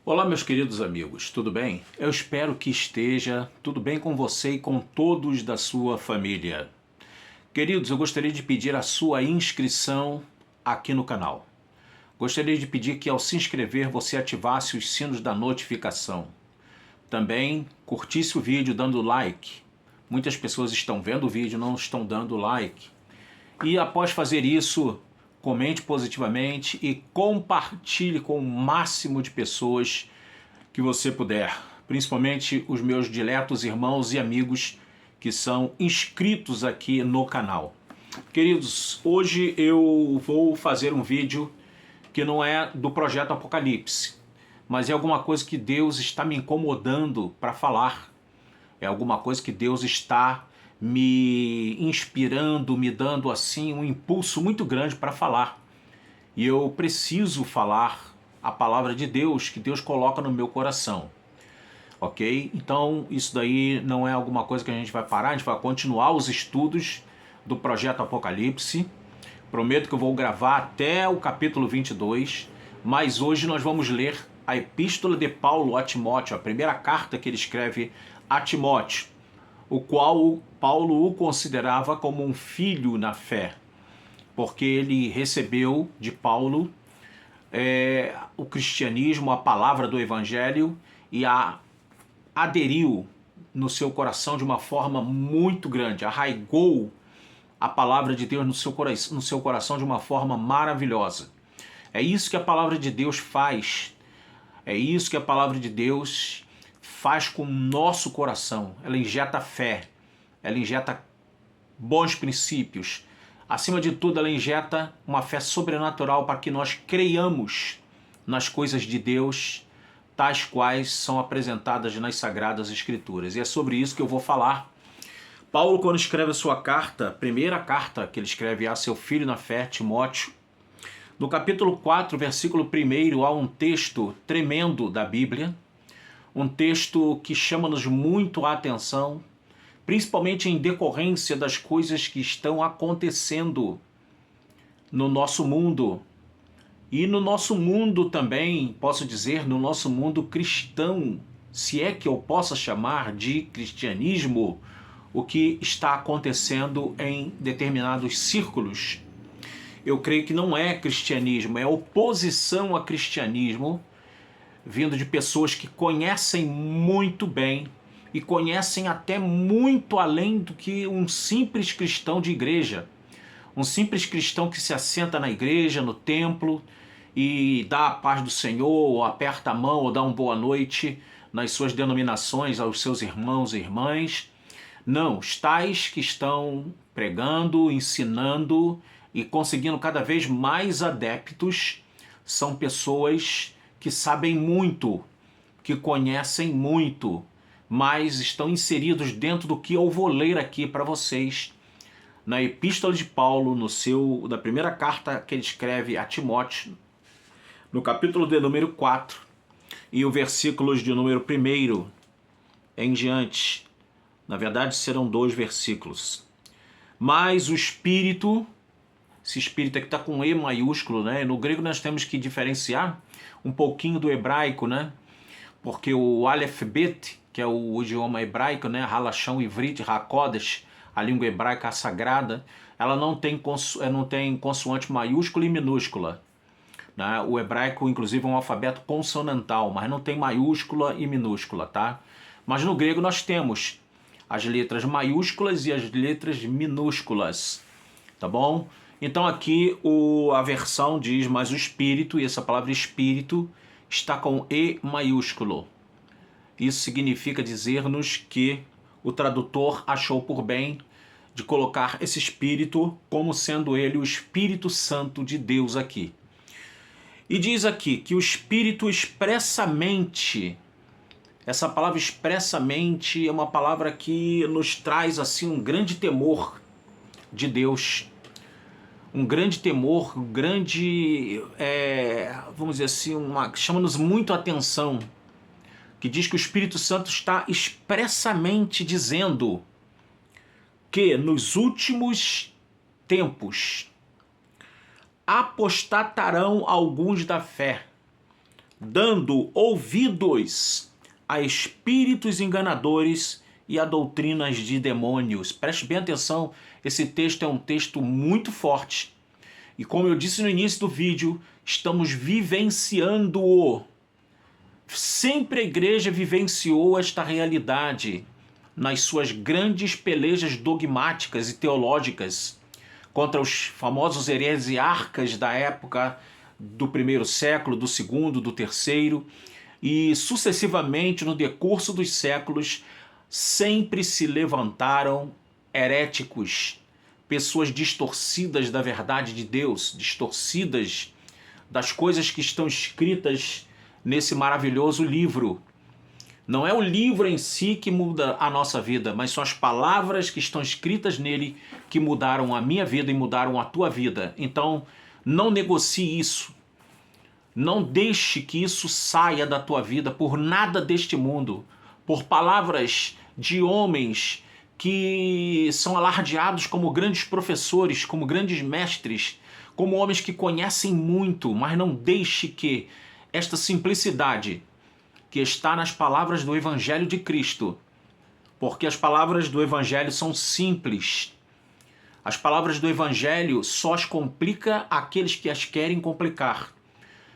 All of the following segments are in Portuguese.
Olá, meus queridos amigos, tudo bem? Eu espero que esteja tudo bem com você e com todos da sua família. Queridos, eu gostaria de pedir a sua inscrição aqui no canal. Gostaria de pedir que, ao se inscrever, você ativasse os sinos da notificação. Também curtisse o vídeo dando like. Muitas pessoas estão vendo o vídeo e não estão dando like. E após fazer isso, comente positivamente e compartilhe com o máximo de pessoas que você puder, principalmente os meus diletos irmãos e amigos que são inscritos aqui no canal. Queridos, hoje eu vou fazer um vídeo que não é do Projeto Apocalipse, mas é alguma coisa que Deus está me incomodando para falar. É alguma coisa que Deus está me inspirando, me dando assim um impulso muito grande para falar. E eu preciso falar a palavra de Deus que Deus coloca no meu coração. Ok? Então isso daí não é alguma coisa que a gente vai parar, a gente vai continuar os estudos do Projeto Apocalipse. Prometo que eu vou gravar até o capítulo 22, mas hoje nós vamos ler a Epístola de Paulo a Timóteo, a primeira carta que ele escreve a Timóteo, o qual Paulo o considerava como um filho na fé, porque ele recebeu de Paulo o cristianismo, a palavra do evangelho, e a aderiu no seu coração de uma forma muito grande, arraigou a palavra de Deus no seu coração de uma forma maravilhosa. É isso que a palavra de Deus faz. É isso que a palavra de Deus faz com o nosso coração. Ela injeta fé, ela injeta bons princípios. Acima de tudo, ela injeta uma fé sobrenatural para que nós creiamos nas coisas de Deus, tais quais são apresentadas nas Sagradas Escrituras. E é sobre isso que eu vou falar. Paulo, quando escreve a sua carta, a primeira carta que ele escreve a seu filho na fé, Timóteo, no capítulo 4, versículo 1, há um texto tremendo da Bíblia, um texto que chama-nos muito a atenção, principalmente em decorrência das coisas que estão acontecendo no nosso mundo. E no nosso mundo também, posso dizer, no nosso mundo cristão, se é que eu possa chamar de cristianismo, o que está acontecendo em determinados círculos. Eu creio que não é cristianismo, é oposição a cristianismo, vindo de pessoas que conhecem muito bem e conhecem até muito além do que um simples cristão de igreja. Um simples cristão que se assenta na igreja, no templo, e dá a paz do Senhor, ou aperta a mão, ou dá uma boa noite nas suas denominações aos seus irmãos e irmãs. Não, os tais que estão pregando, ensinando e conseguindo cada vez mais adeptos são pessoas que sabem muito, que conhecem muito, mas estão inseridos dentro do que eu vou ler aqui para vocês na Epístola de Paulo, da primeira carta que ele escreve a Timóteo, no capítulo de número 4 e o versículos de número 1 em diante. Na verdade, serão 2 versículos. Mas o Espírito, esse Espírito aqui está com E maiúsculo, né? No grego nós temos que diferenciar um pouquinho do hebraico, né? Porque o Aleph Bet, que é o idioma hebraico, né? Halashon Ivrit, Hakodesh, a língua hebraica sagrada, ela não tem consoante maiúscula e minúscula. Né? O hebraico, inclusive, é um alfabeto consonantal, mas não tem maiúscula e minúscula, tá? Mas no grego nós temos as letras maiúsculas e as letras minúsculas, tá bom? Então aqui a versão diz, mas o Espírito, e essa palavra Espírito está com E maiúsculo. Isso significa dizer-nos que o tradutor achou por bem de colocar esse Espírito como sendo ele o Espírito Santo de Deus aqui. E diz aqui que o Espírito expressamente, essa palavra expressamente é uma palavra que nos traz assim um grande temor de Deus, um grande temor, vamos dizer assim, chama-nos muito a atenção, que diz que o Espírito Santo está expressamente dizendo que nos últimos tempos apostatarão alguns da fé, dando ouvidos a espíritos enganadores e a doutrinas de demônios. Preste bem atenção, esse texto é um texto muito forte. E como eu disse no início do vídeo, estamos vivenciando-o. Sempre a igreja vivenciou esta realidade nas suas grandes pelejas dogmáticas e teológicas contra os famosos heresiarcas da época do primeiro século, do segundo, do terceiro, e sucessivamente no decurso dos séculos sempre se levantaram heréticos, pessoas distorcidas da verdade de Deus, distorcidas das coisas que estão escritas nesse maravilhoso livro. Não é o livro em si que muda a nossa vida, mas são as palavras que estão escritas nele que mudaram a minha vida e mudaram a tua vida. Então, não negocie isso. Não deixe que isso saia da tua vida por nada deste mundo, por palavras de homens que são alardeados como grandes professores, como grandes mestres, como homens que conhecem muito, mas não deixe que esta simplicidade que está nas palavras do Evangelho de Cristo, porque as palavras do Evangelho são simples. As palavras do Evangelho só as complica aqueles que as querem complicar.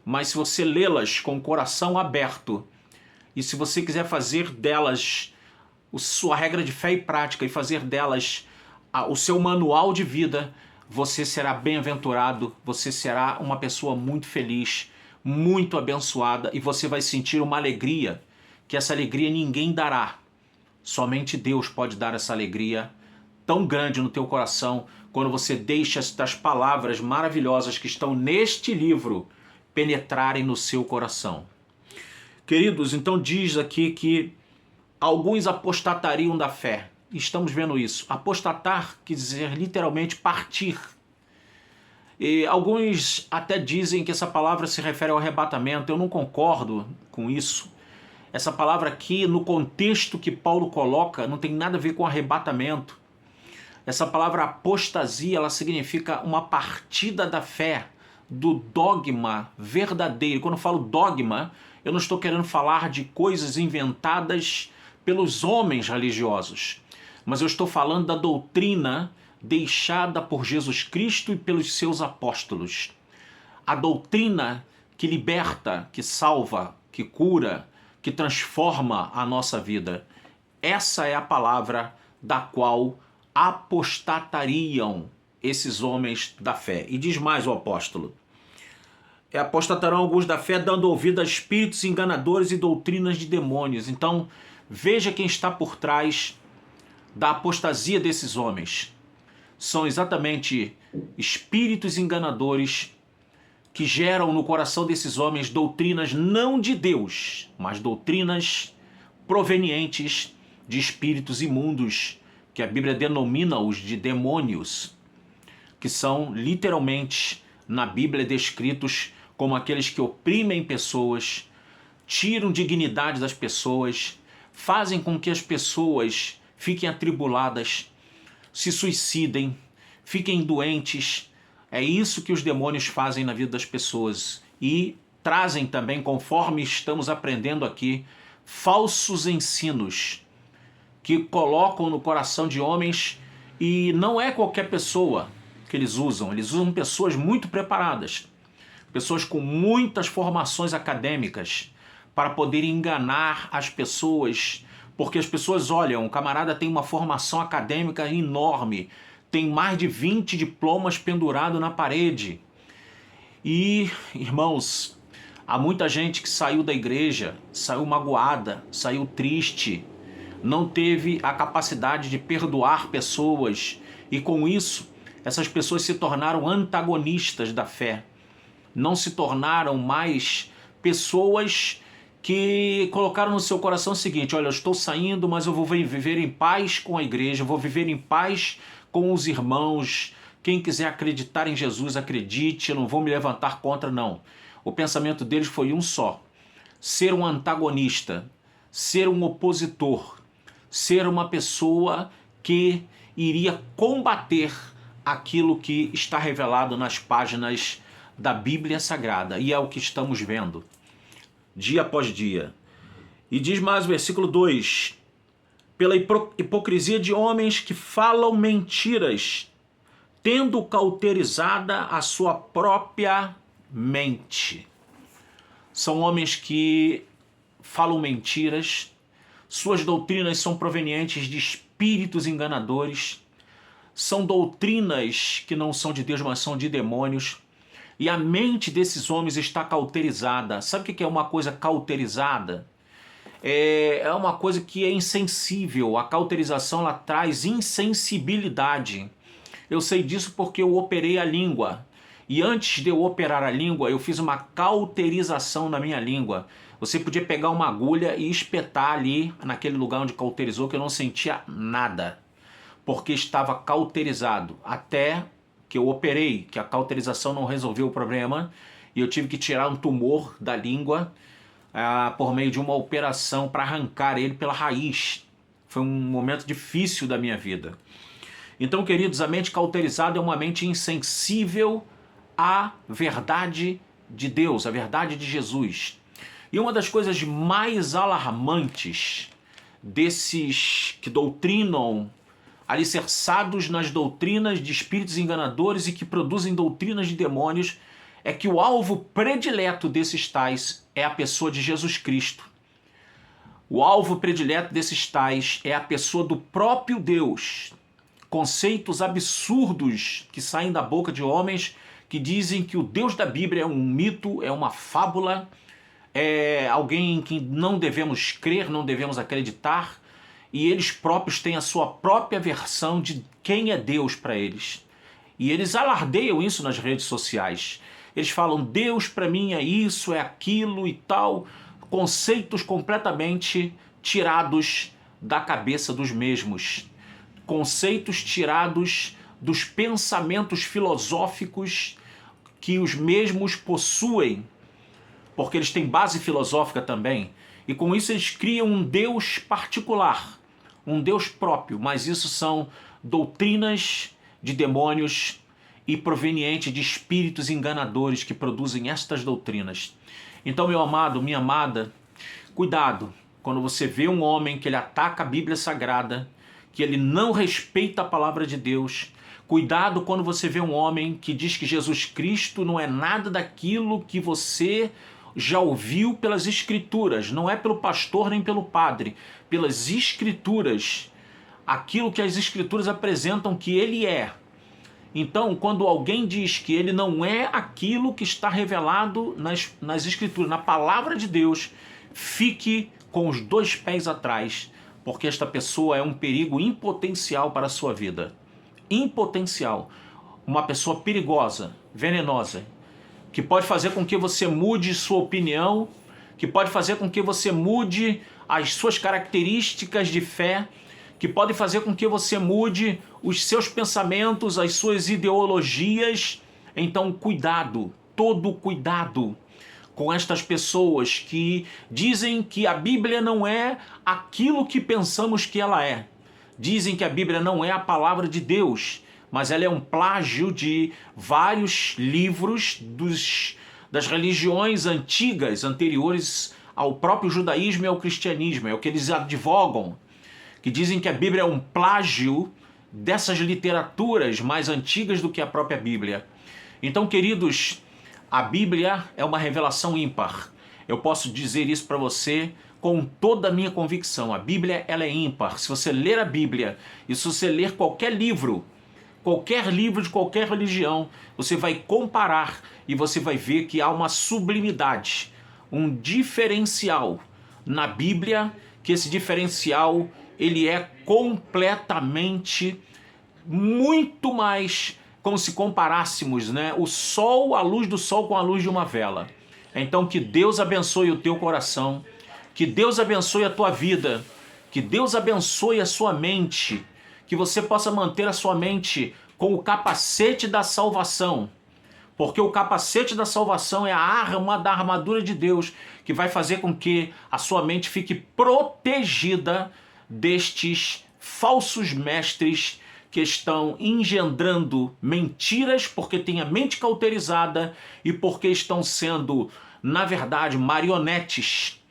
Mas se você lê-las com o coração aberto, e se você quiser fazer delas sua regra de fé e prática e fazer delas o seu manual de vida, você será bem-aventurado, você será uma pessoa muito feliz, muito abençoada, e você vai sentir uma alegria, que essa alegria ninguém dará. Somente Deus pode dar essa alegria tão grande no teu coração, quando você deixa estas palavras maravilhosas que estão neste livro penetrarem no seu coração. Queridos, então diz aqui que alguns apostatariam da fé. Estamos vendo isso. Apostatar quer dizer literalmente partir. E alguns até dizem que essa palavra se refere ao arrebatamento. Eu não concordo com isso. Essa palavra aqui, no contexto que Paulo coloca, não tem nada a ver com arrebatamento. Essa palavra apostasia, ela significa uma partida da fé, do dogma verdadeiro. Quando eu falo dogma, eu não estou querendo falar de coisas inventadas pelos homens religiosos, mas eu estou falando da doutrina deixada por Jesus Cristo e pelos seus apóstolos. A doutrina que liberta, que salva, que cura, que transforma a nossa vida. Essa é a palavra da qual apostatariam esses homens da fé. E diz mais o apóstolo: apostatarão alguns da fé, dando ouvido a espíritos enganadores e doutrinas de demônios. Então, veja quem está por trás da apostasia desses homens. São exatamente espíritos enganadores que geram no coração desses homens doutrinas não de Deus, mas doutrinas provenientes de espíritos imundos, que a Bíblia denomina-os de demônios, que são literalmente na Bíblia descritos como aqueles que oprimem pessoas, tiram dignidade das pessoas, fazem com que as pessoas fiquem atribuladas, se suicidem, fiquem doentes. É isso que os demônios fazem na vida das pessoas. E trazem também, conforme estamos aprendendo aqui, falsos ensinos que colocam no coração de homens, e não é qualquer pessoa que eles usam pessoas muito preparadas, pessoas com muitas formações acadêmicas, para poder enganar as pessoas, porque as pessoas olham, o camarada tem uma formação acadêmica enorme, tem mais de 20 diplomas pendurados na parede. E, irmãos, há muita gente que saiu da igreja, saiu magoada, saiu triste, não teve a capacidade de perdoar pessoas, e com isso, essas pessoas se tornaram antagonistas da fé. Não se tornaram mais pessoas que colocaram no seu coração o seguinte: olha, eu estou saindo, mas eu vou viver em paz com a igreja, eu vou viver em paz com os irmãos. Quem quiser acreditar em Jesus, acredite, eu não vou me levantar contra, não. O pensamento deles foi um só: ser um antagonista, ser um opositor, ser uma pessoa que iria combater aquilo que está revelado nas páginas da Bíblia Sagrada. E é o que estamos vendo. dia após dia. E diz mais o versículo 2: pela hipocrisia de homens que falam mentiras, tendo cauterizada a sua própria mente. São homens que falam mentiras, suas doutrinas são provenientes de espíritos enganadores, são doutrinas que não são de Deus, mas são de demônios, e a mente desses homens está cauterizada. Sabe o que é uma coisa cauterizada? É uma coisa que é insensível. A cauterização, ela traz insensibilidade. Eu sei disso porque eu operei a língua. E antes de eu operar a língua, eu fiz uma cauterização na minha língua. Você podia pegar uma agulha e espetar ali, naquele lugar onde cauterizou, que eu não sentia nada, porque estava cauterizado. Até que eu operei, que a cauterização não resolveu o problema, e eu tive que tirar um tumor da língua por meio de uma operação para arrancar ele pela raiz. Foi um momento difícil da minha vida. Então, queridos, a mente cauterizada é uma mente insensível à verdade de Deus, à verdade de Jesus. E uma das coisas mais alarmantes desses que doutrinam, alicerçados nas doutrinas de espíritos enganadores e que produzem doutrinas de demônios, é que o alvo predileto desses tais é a pessoa de Jesus Cristo. O alvo predileto desses tais é a pessoa do próprio Deus. Conceitos absurdos que saem da boca de homens que dizem que o Deus da Bíblia é um mito, é uma fábula, é alguém em que não devemos crer, não devemos acreditar, e eles próprios têm a sua própria versão de quem é Deus para eles. E eles alardeiam isso nas redes sociais. Eles falam, Deus para mim é isso, é aquilo e tal. Conceitos completamente tirados da cabeça dos mesmos. Conceitos tirados dos pensamentos filosóficos que os mesmos possuem, porque eles têm base filosófica também. E com isso eles criam um Deus particular, um Deus próprio, mas isso são doutrinas de demônios e proveniente de espíritos enganadores que produzem estas doutrinas. Então, meu amado, minha amada, cuidado quando você vê um homem que ele ataca a Bíblia Sagrada, que ele não respeita a palavra de Deus. Cuidado quando você vê um homem que diz que Jesus Cristo não é nada daquilo que você já ouviu pelas Escrituras, não é pelo pastor nem pelo padre, pelas Escrituras, aquilo que as Escrituras apresentam que ele é. Então, quando alguém diz que ele não é aquilo que está revelado nas Escrituras, na palavra de Deus, fique com os dois pés atrás, porque esta pessoa é um perigo impotencial para a sua vida. Impotencial. Uma pessoa perigosa, venenosa, que pode fazer com que você mude sua opinião, que pode fazer com que você mude as suas características de fé, que pode fazer com que você mude os seus pensamentos, as suas ideologias. Então, cuidado, todo cuidado com estas pessoas que dizem que a Bíblia não é aquilo que pensamos que ela é. Dizem que a Bíblia não é a palavra de Deus, mas ela é um plágio de vários livros das religiões antigas, anteriores ao próprio judaísmo e ao cristianismo. É o que eles advogam, que dizem que a Bíblia é um plágio dessas literaturas mais antigas do que a própria Bíblia. Então, queridos, a Bíblia é uma revelação ímpar. Eu posso dizer isso para você com toda a minha convicção. A Bíblia, ela é ímpar. Se você ler a Bíblia e se você ler qualquer livro de qualquer religião, você vai comparar e você vai ver que há uma sublimidade, um diferencial na Bíblia, que esse diferencial ele é completamente muito mais como se comparássemos, né, o sol, a luz do sol com a luz de uma vela. Então que Deus abençoe o teu coração, que Deus abençoe a tua vida, que Deus abençoe a sua mente, que você possa manter a sua mente com o capacete da salvação, porque o capacete da salvação é a arma da armadura de Deus, que vai fazer com que a sua mente fique protegida destes falsos mestres que estão engendrando mentiras porque têm a mente cauterizada e porque estão sendo na verdade, marionetes,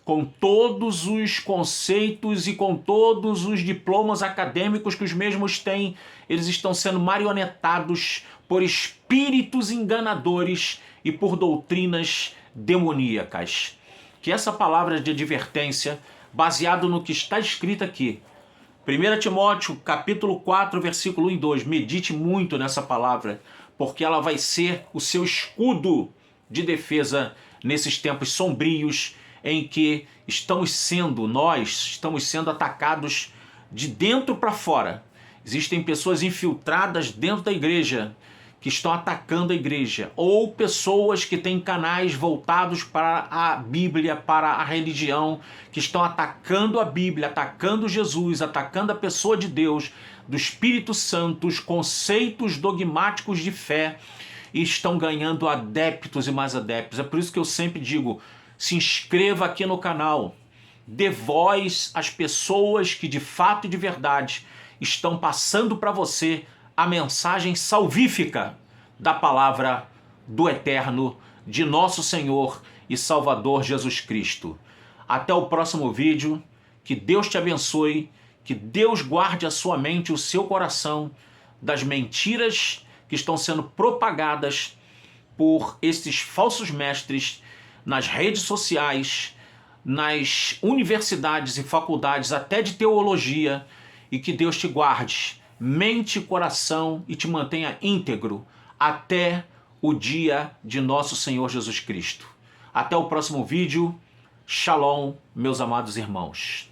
com todos os conceitos e com todos os diplomas acadêmicos que os mesmos têm. Eles estão sendo marionetados por espíritos enganadores e por doutrinas demoníacas. Que essa palavra de advertência, baseado no que está escrito aqui, 1 Timóteo, capítulo 4, versículo 1 e 2, medite muito nessa palavra, porque ela vai ser o seu escudo de defesa nesses tempos sombrios em que nós estamos sendo atacados de dentro para fora. Existem pessoas infiltradas dentro da igreja que estão atacando a igreja, ou pessoas que têm canais voltados para a Bíblia, para a religião, que estão atacando a Bíblia, atacando Jesus, atacando a pessoa de Deus, do Espírito Santo, os conceitos dogmáticos de fé, e estão ganhando adeptos e mais adeptos. É por isso que eu sempre digo, se inscreva aqui no canal, dê voz às pessoas que de fato e de verdade estão passando para você a mensagem salvífica da palavra do Eterno, de nosso Senhor e Salvador Jesus Cristo. Até o próximo vídeo, que Deus te abençoe, que Deus guarde a sua mente e o seu coração das mentiras que estão sendo propagadas por esses falsos mestres nas redes sociais, nas universidades e faculdades até de teologia, e que Deus te guarde mente e coração e te mantenha íntegro até o dia de nosso Senhor Jesus Cristo. Até o próximo vídeo. Shalom, meus amados irmãos.